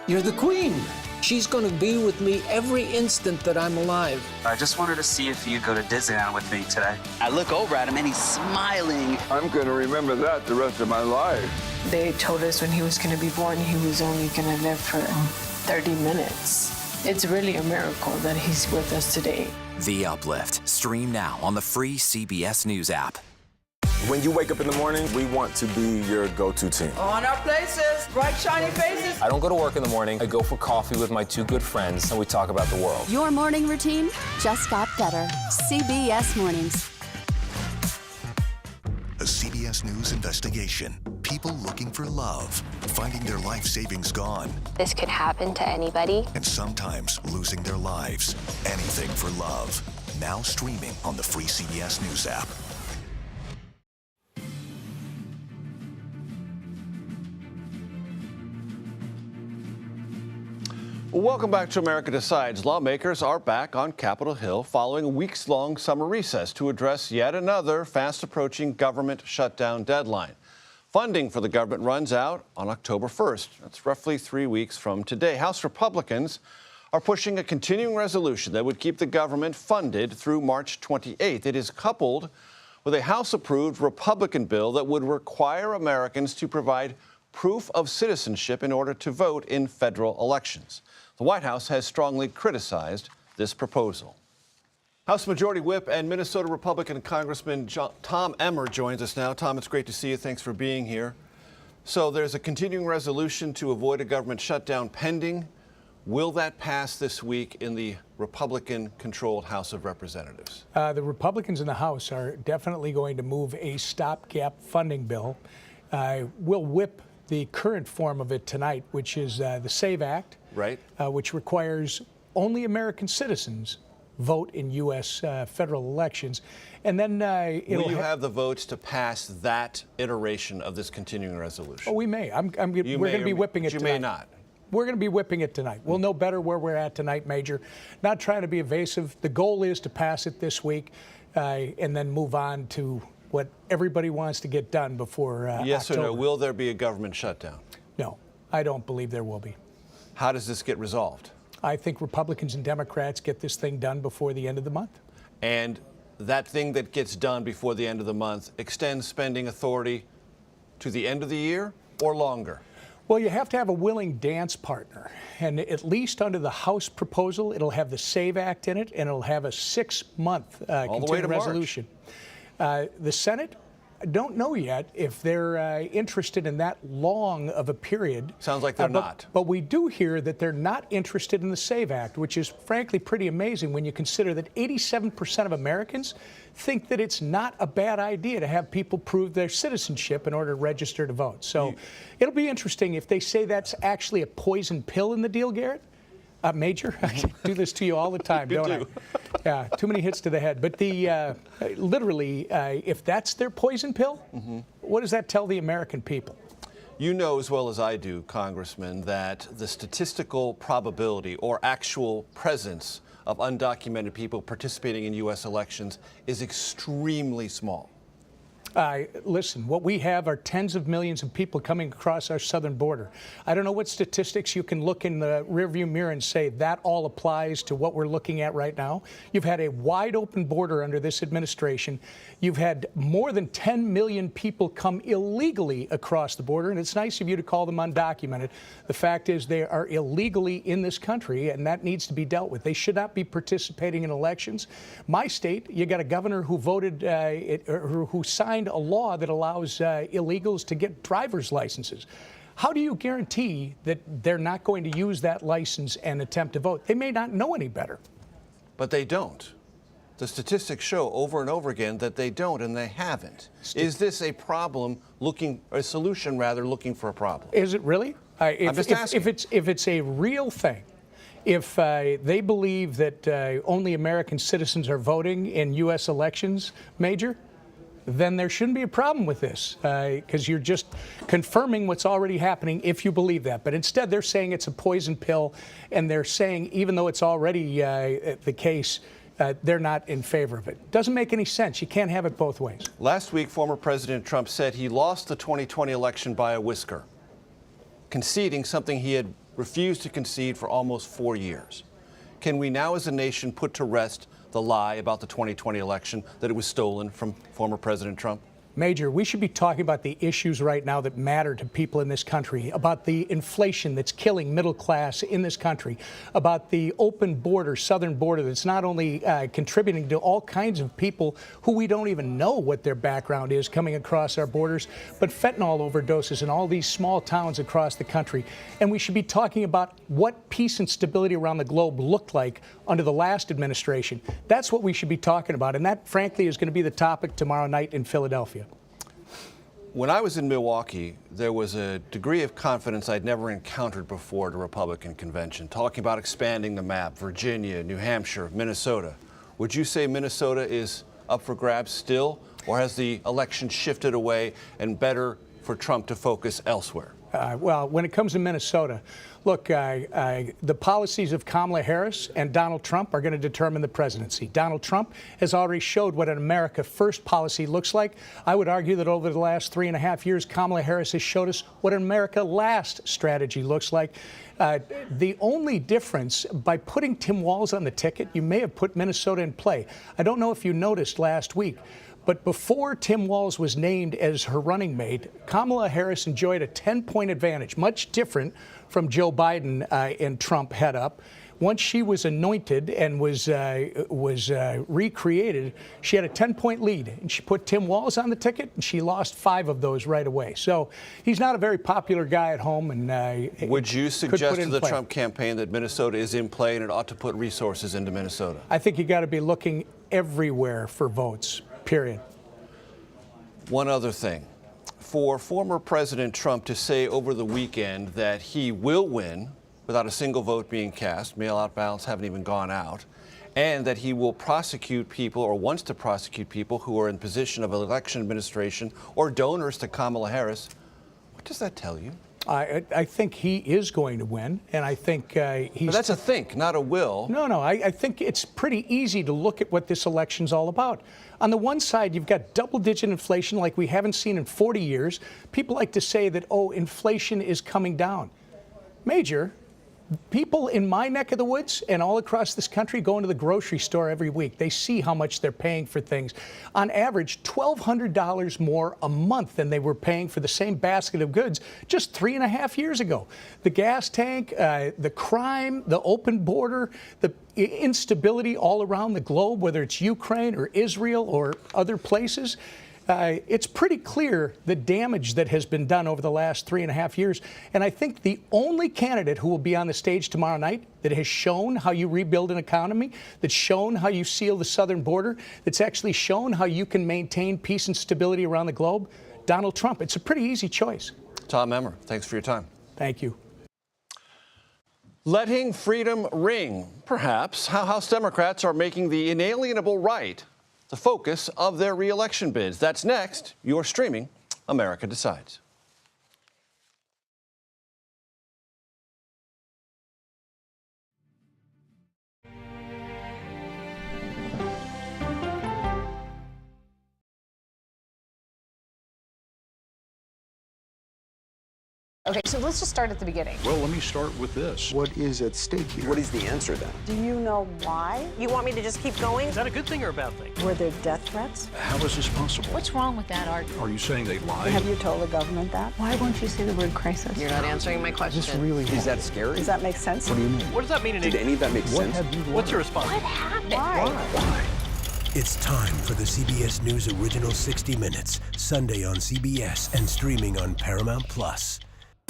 you're the queen. She's going to be with me every instant that I'm alive. I just wanted to see if you'd go to Disneyland with me today. I look over at him and he's smiling. I'm going to remember that the rest of my life. They told us when he was going to be born, he was only going to live for 30 minutes. It's really a miracle that he's with us today. The Uplift. Stream now on the free CBS News app. When you wake up in the morning, we want to be your go-to team. On our places, bright, shiny faces. I don't go to work in the morning. I go for coffee with my two good friends, and we talk about the world. Your morning routine just got better. CBS Mornings. A CBS News investigation. People looking for love, finding their life savings gone. This could happen to anybody. And sometimes losing their lives. Anything for love. Now streaming on the free CBS News app. Welcome back to America Decides. Lawmakers are back on Capitol Hill following a weeks-long summer recess to address yet another fast-approaching government shutdown deadline. Funding for the government runs out on October 1st. That's roughly 3 weeks from today. House Republicans are pushing a continuing resolution that would keep the government funded through March 28th. It is coupled with a House-approved Republican bill that would require Americans to provide proof of citizenship in order to vote in federal elections. The White House has strongly criticized this proposal. House Majority Whip and Minnesota Republican Congressman Tom Emmer joins us now. Tom, it's great to see you. Thanks for being here. So there's a continuing resolution to avoid a government shutdown pending. Will that pass this week in the Republican-controlled House of Representatives? The Republicans in the House are definitely going to move a stopgap funding bill. We'll whip the current form of it tonight, which is the SAVE Act, right? Which requires only American citizens vote in U.S. Federal elections. And then will you have the votes to pass that iteration of this continuing resolution? Oh, we may. We're going to be whipping it tonight. You may not. We're going to be whipping it tonight. We'll know better where we're at tonight, Major. Not trying to be evasive. The goal is to pass it this week and then move on to what everybody wants to get done before Yes October. or no, will there be a government shutdown? No, I don't believe there will be. How does this get resolved? I think Republicans and Democrats get this thing done before the end of the month. And that thing that gets done before the end of the month extends spending authority to the end of the year or longer? Well, you have to have a willing dance partner. And at least under the House proposal, it'll have the SAVE Act in it, and it'll have a 6-month continuing resolution. The Senate, I don't know yet if they're interested in that long of a period. Sounds like they're not. But we do hear that they're not interested in the SAVE Act, which is frankly pretty amazing when you consider that 87% of Americans think that it's not a bad idea to have people prove their citizenship in order to register to vote. So it'll be interesting if they say that's actually a poison pill in the deal, Garrett. Major, I do this to you all the time, don't I? Yeah, too many hits to the head. But literally, if that's their poison pill, what does that tell the American people? You know as well as I do, Congressman, that the statistical probability or actual presence of undocumented people participating in U.S. elections is extremely small. Listen, what we have are tens of millions of people coming across our southern border. I don't know what statistics you can look in the rearview mirror and say that all applies to what we're looking at right now. You've had a wide open border under this administration. You've had more than 10 million people come illegally across the border, and it's nice of you to call them undocumented. The fact is they are illegally in this country, and that needs to be dealt with. They should not be participating in elections. My state, you got a governor who voted, who signed a law that allows illegals to get driver's licenses. How do you guarantee that they're not going to use that license and attempt to vote? They may not know any better. But they don't. The statistics show over and over again that they don't, and they haven't. Is this a problem a solution rather, looking for a problem? Is it really? I'm just asking. If it's a real thing, if they believe that only American citizens are voting in U.S. elections, Major, then there shouldn't be a problem with this, because you're just confirming what's already happening if you believe that. But instead, they're saying it's a poison pill, and they're saying, even though it's already the case, they're not in favor of it. Doesn't make any sense. You can't have it both ways. Last week, former President Trump said he lost the 2020 election by a whisker, conceding something he had refused to concede for almost 4 years. Can we now, as a nation, put to rest the lie about the 2020 election, that it was stolen from former President Trump? Major, we should be talking about the issues right now that matter to people in this country, about the inflation that's killing middle class in this country, about the open border, southern border, that's not only contributing to all kinds of people who we don't even know what their background is coming across our borders, but fentanyl overdoses in all these small towns across the country. And we should be talking about what peace and stability around the globe looked like under the last administration. That's what we should be talking about. And that, frankly, is going to be the topic tomorrow night in Philadelphia. When I was in Milwaukee, there was a degree of confidence I'd never encountered before at a Republican convention, talking about expanding the map, Virginia, New Hampshire, Minnesota. Would you say Minnesota is up for grabs still, or has the election shifted away and better for Trump to focus elsewhere? Well, when it comes to Minnesota, look, the policies of Kamala Harris and Donald Trump are going to determine the presidency. Donald Trump has already showed what an America First policy looks like. I would argue that over the last 3.5 years, Kamala Harris has showed us what an America Last strategy looks like. The only difference, by putting Tim Walz on the ticket, you may have put Minnesota in play. I don't know if you noticed last week, but before Tim Walz was named as her running mate, Kamala Harris enjoyed a 10-point advantage, much different from Joe Biden and Trump head up. Once she was anointed and was recreated, she had a 10-point lead, and she put Tim Walz on the ticket, and she lost 5 of those right away. So he's not a very popular guy at home. And would you suggest to the Trump campaign that Minnesota is in play and it ought to put resources into Minnesota? I think you got to be looking everywhere for votes. Period. One other thing. For former President Trump to say over the weekend that he will win without a single vote being cast, mail-out ballots haven't even gone out, and that he will prosecute people or wants to prosecute people who are in position of election administration or donors to Kamala Harris, what does that tell you? I think he is going to win, and I think he's... But that's a think, not a will. No, I think it's pretty easy to look at what this election's all about. On the one side, you've got double-digit inflation like we haven't seen in 40 years. People like to say that, oh, inflation is coming down. Major, people in my neck of the woods and all across this country go into the grocery store every week. They see how much they're paying for things. On average, $1,200 more a month than they were paying for the same basket of goods just 3.5 years ago. The gas tank, the crime, the open border, the instability all around the globe, whether it's Ukraine or Israel or other places, it's pretty clear the damage that has been done over the last 3.5 years. And I think the only candidate who will be on the stage tomorrow night that has shown how you rebuild an economy, that's shown how you seal the southern border, that's actually shown how you can maintain peace and stability around the globe, Donald Trump. It's a pretty easy choice. Tom Emmer, thanks for your time. Thank you. Letting freedom ring, perhaps, how House Democrats are making the inalienable right the focus of their re-election bids. That's next. You're streaming America Decides. Okay, so let's just start at the beginning. Well, let me start with this. What is at stake here? What is the answer then? Do you know why? You want me to just keep going? Is that a good thing or a bad thing? Were there death threats? How is this possible? What's wrong with that argument? Are you saying they lied? Have you told the government that? Why won't you say the word crisis? You're not answering my question. Is that scary? Does that make sense? What do you mean? What does that mean in Did any of that make sense? What's your response? What happened? Why? It's time for the CBS News Original 60 Minutes, Sunday on CBS and streaming on Paramount Plus.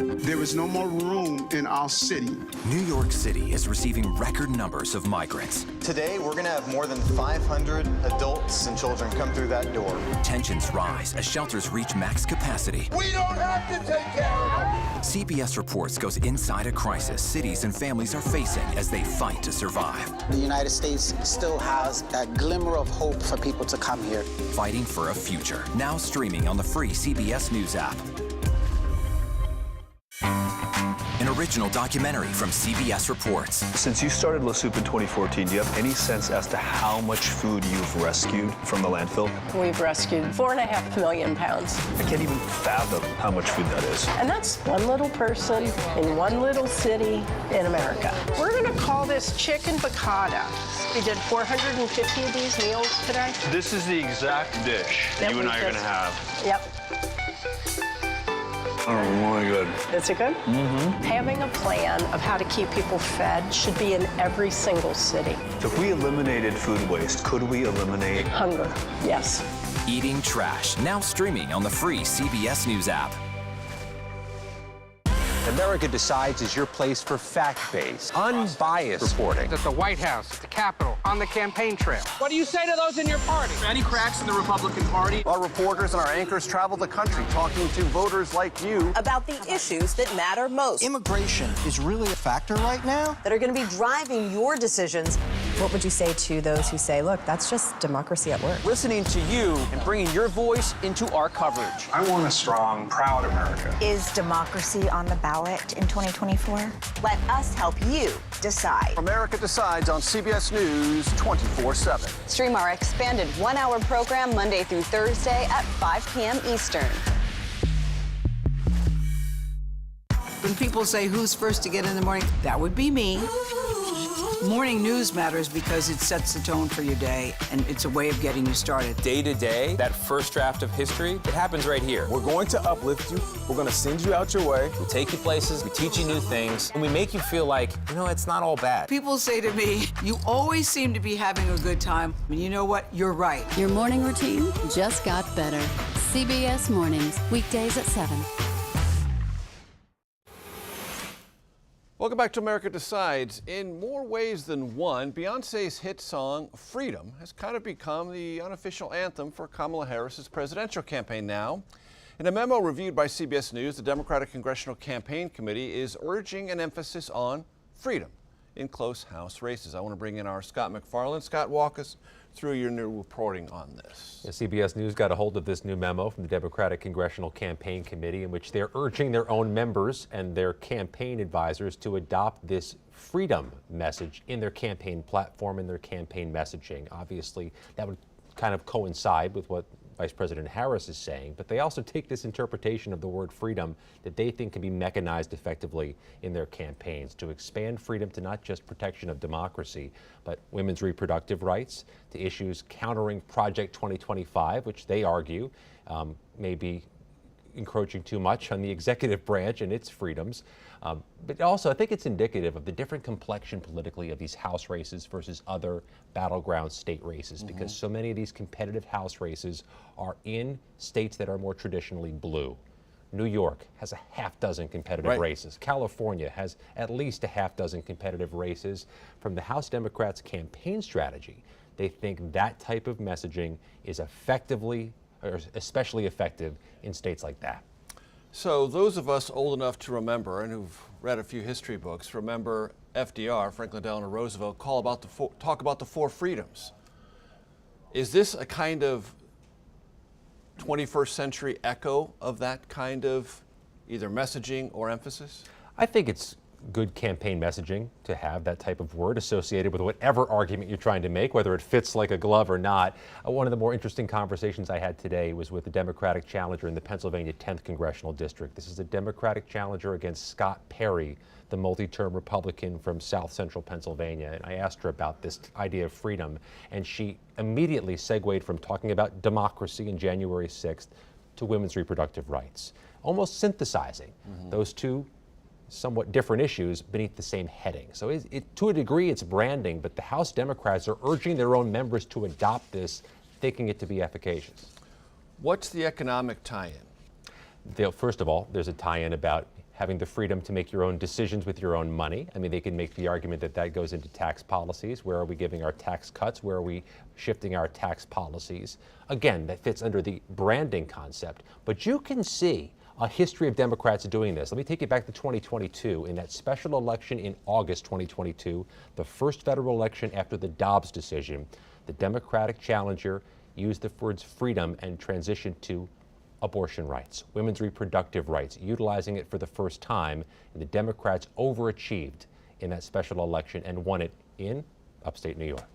There is no more room in our city. New York City is receiving record numbers of migrants. Today, we're going to have more than 500 adults and children come through that door. Tensions rise as shelters reach max capacity. We don't have to take care of them. CBS Reports goes inside a crisis cities and families are facing as they fight to survive. The United States still has that glimmer of hope for people to come here. Fighting for a future. Now streaming on the free CBS News app. An original documentary from CBS Reports. Since you started La Soup in 2014, do you have any sense as to how much food you've rescued from the landfill? We've rescued 4.5 million pounds. I can't even fathom how much food that is. And that's one little person in one little city in America. We're going to call this chicken piccata. We did 450 of these meals today. This is the exact dish that you and I are going to have. Yep. Oh my God. Is it good? Mm-hmm. Having a plan of how to keep people fed should be in every single city. So if we eliminated food waste, could we eliminate hunger? Yes. Eating Trash, now streaming on the free CBS News app. America Decides is your place for fact-based, unbiased reporting. At the White House, at the Capitol, on the campaign trail. What do you say to those in your party? Any cracks in the Republican Party? Our reporters and our anchors travel the country talking to voters like you About the issues that matter most. Immigration is really a factor right now. That are going to be driving your decisions. What would you say to those who say, look, that's just democracy at work? Listening to you and bringing your voice into our coverage. I want a strong, proud America. Is democracy on the ballot in 2024? Let us help you decide. America Decides on CBS News 24/7. Stream our expanded one-hour program Monday through Thursday at 5 p.m. Eastern. When people say who's first to get in the morning, that would be me. Morning news matters because it sets the tone for your day, and it's a way of getting you started. Day to day, that first draft of history, it happens right here. We're going to uplift you. We're going to send you out your way. We take you places, we teach you new things, and we make you feel like, it's not all bad. People say to me, you always seem to be having a good time. And you know what? You're right. Your morning routine just got better. CBS Mornings, weekdays at 7. Welcome back to America Decides. In more ways than one, Beyonce's hit song, Freedom, has kind of become the unofficial anthem for Kamala Harris's presidential campaign now. In a memo reviewed by CBS News, the Democratic Congressional Campaign Committee is urging an emphasis on freedom in close House races. I want to bring in our Scott McFarland. Scott, walk us through your new reporting on this. Yeah, CBS News got a hold of this new memo from the Democratic Congressional Campaign Committee in which they're urging their own members and their campaign advisors to adopt this freedom message in their campaign platform and their campaign messaging. Obviously, that would kind of coincide with what Vice President Harris is saying, but they also take this interpretation of the word freedom that they think can be mechanized effectively in their campaigns to expand freedom to not just protection of democracy, but women's reproductive rights, to issues countering Project 2025, which they argue may be encroaching too much on the executive branch and its freedoms. But also, I think it's indicative of the different complexion politically of these House races versus other battleground state races, because so many of these competitive House races are in states that are more traditionally blue. New York has a half dozen competitive races. California has at least a half dozen competitive races. From the House Democrats' campaign strategy, they think that type of messaging is effectively, or especially effective in states like that. So those of us old enough to remember and who've read a few history books remember FDR, Franklin Delano Roosevelt, talk about the four freedoms. Is this a kind of 21st century echo of that kind of either messaging or emphasis? I think it's good campaign messaging to have that type of word associated with whatever argument you're trying to make, whether it fits like a glove or not. One of the more interesting conversations I had today was with the Democratic challenger in the Pennsylvania 10th Congressional District. This is a Democratic challenger against Scott Perry, the multi-term Republican from South Central Pennsylvania. And I asked her about this idea of freedom, and she immediately segued from talking about democracy on January 6th to women's reproductive rights, almost synthesizing those two somewhat different issues beneath the same heading. So to a degree, it's branding, but the House Democrats are urging their own members to adopt this, thinking it to be efficacious. What's the economic tie-in? First of all, there's a tie-in about having the freedom to make your own decisions with your own money. I mean, they can make the argument that that goes into tax policies. Where are we giving our tax cuts? Where are we shifting our tax policies? Again, that fits under the branding concept. But you can see a history of Democrats doing this. Let me take you back to 2022. In that special election in August 2022, the first federal election after the Dobbs decision, the Democratic challenger used the words freedom and transitioned to abortion rights, women's reproductive rights, utilizing it for the first time. And the Democrats overachieved in that special election and won it in upstate New York.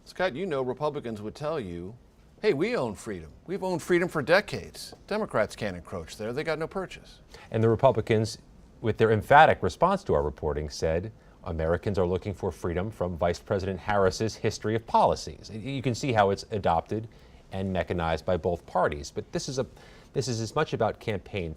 Scott, you know Republicans would tell you, hey, we own freedom. We've owned freedom for decades. Democrats can't encroach there. They got no purchase. And the Republicans, with their emphatic response to our reporting, said Americans are looking for freedom from Vice President Harris's history of policies. You can see how it's adopted and mechanized by both parties. But this is as much about campaign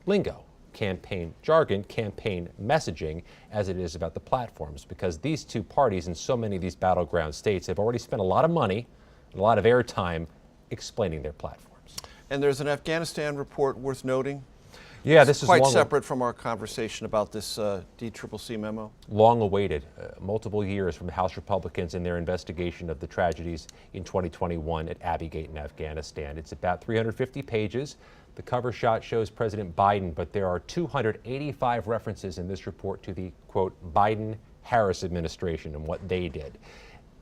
lingo, campaign jargon, campaign messaging, as it is about the platforms, because these two parties in so many of these battleground states have already spent a lot of money and a lot of airtime explaining their platforms. And there's an Afghanistan report worth noting. Yeah, this is quite separate from our conversation about this DCCC memo. Long awaited, multiple years from House Republicans in their investigation of the tragedies in 2021 at Abbey Gate in Afghanistan. It's about 350 pages. The cover shot shows President Biden, but there are 285 references in this report to the, quote, Biden-Harris administration and what they did,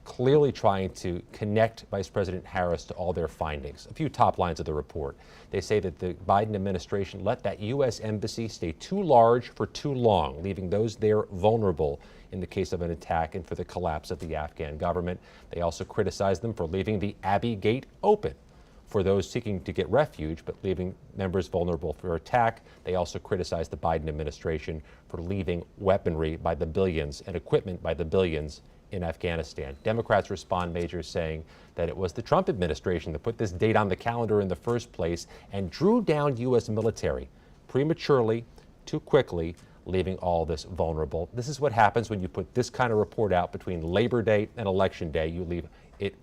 clearly trying to connect Vice President Harris to all their findings. A few top lines of the report. They say that the Biden administration let that U.S. embassy stay too large for too long, leaving those there vulnerable in the case of an attack and for the collapse of the Afghan government. They also criticized them for leaving the Abbey Gate open for those seeking to get refuge, but leaving members vulnerable for attack. They also criticized the Biden administration for leaving weaponry by the billions and equipment by the billions in Afghanistan. Democrats respond, Major, saying that it was the Trump administration that put this date on the calendar in the first place and drew down U.S. military prematurely, too quickly, leaving all this vulnerable. This is what happens when you put this kind of report out between Labor Day and Election Day. You leave it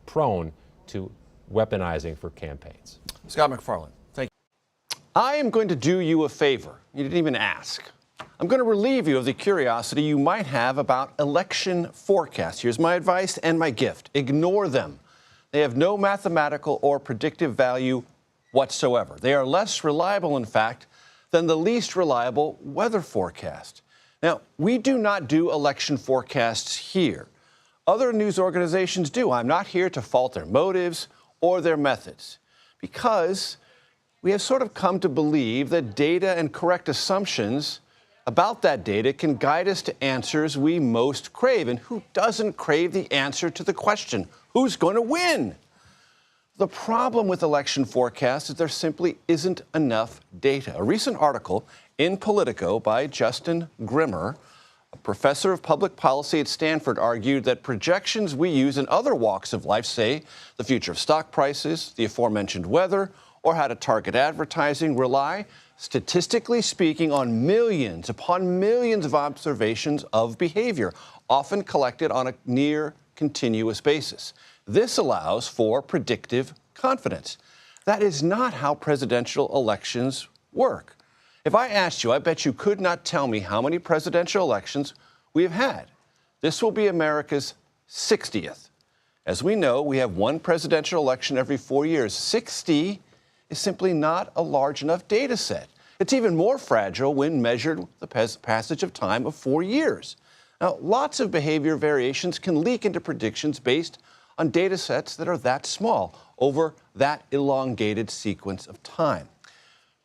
prone to weaponizing for campaigns. Scott McFarland, thank you. I am going to do you a favor. You didn't even ask. I'm going to relieve you of the curiosity you might have about election forecasts. Here's my advice and my gift. Ignore them. They have no mathematical or predictive value whatsoever. They are less reliable, in fact, than the least reliable weather forecast. Now, we do not do election forecasts here. Other news organizations do. I'm not here to fault their motives or their methods, because we have sort of come to believe that data and correct assumptions about that data can guide us to answers we most crave. And who doesn't crave the answer to the question, who's going to win? The problem with election forecasts is there simply isn't enough data. A recent article in Politico by Justin Grimmer, a professor of public policy at Stanford, argued that projections we use in other walks of life, say the future of stock prices, the aforementioned weather, or how to target advertising, rely, statistically speaking, on millions upon millions of observations of behavior, often collected on a near continuous basis. This allows for predictive confidence. That is not how presidential elections work. If I asked you, I bet you could not tell me how many presidential elections we have had. This will be America's 60th. As we know, we have one presidential election every 4 years. 60 is simply not a large enough data set. It's even more fragile when measured with the passage of time of 4 years. Now, lots of behavior variations can leak into predictions based on data sets that are that small over that elongated sequence of time.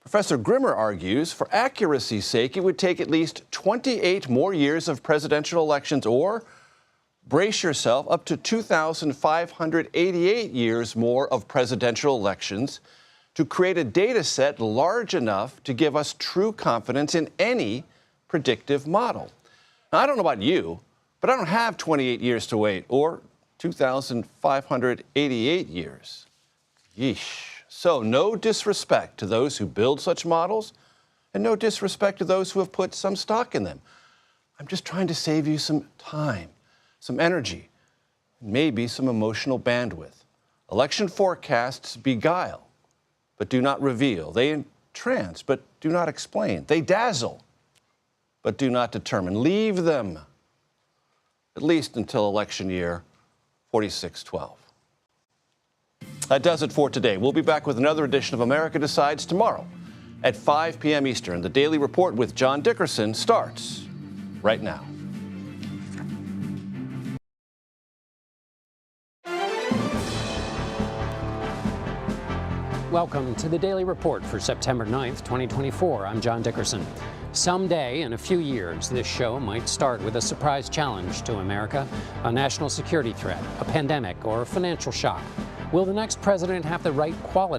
Professor Grimmer argues, for accuracy's sake, it would take at least 28 more years of presidential elections, or brace yourself, up to 2,588 years more of presidential elections to create a data set large enough to give us true confidence in any predictive model. Now, I don't know about you, but I don't have 28 years to wait, or 2,588 years. Yeesh. So no disrespect to those who build such models, and no disrespect to those who have put some stock in them. I'm just trying to save you some time, some energy, and maybe some emotional bandwidth. Election forecasts beguile, but do not reveal. They entrance, but do not explain. They dazzle, but do not determine. Leave them, at least until election year 4612. That does it for today. We'll be back with another edition of America Decides tomorrow at 5 p.m. Eastern. The Daily Report with John Dickerson starts right now. Welcome to the Daily Report for September 9th, 2024. I'm John Dickerson. Someday, in a few years, this show might start with a surprise challenge to America, a national security threat, a pandemic, or a financial shock. Will the next president have the right quality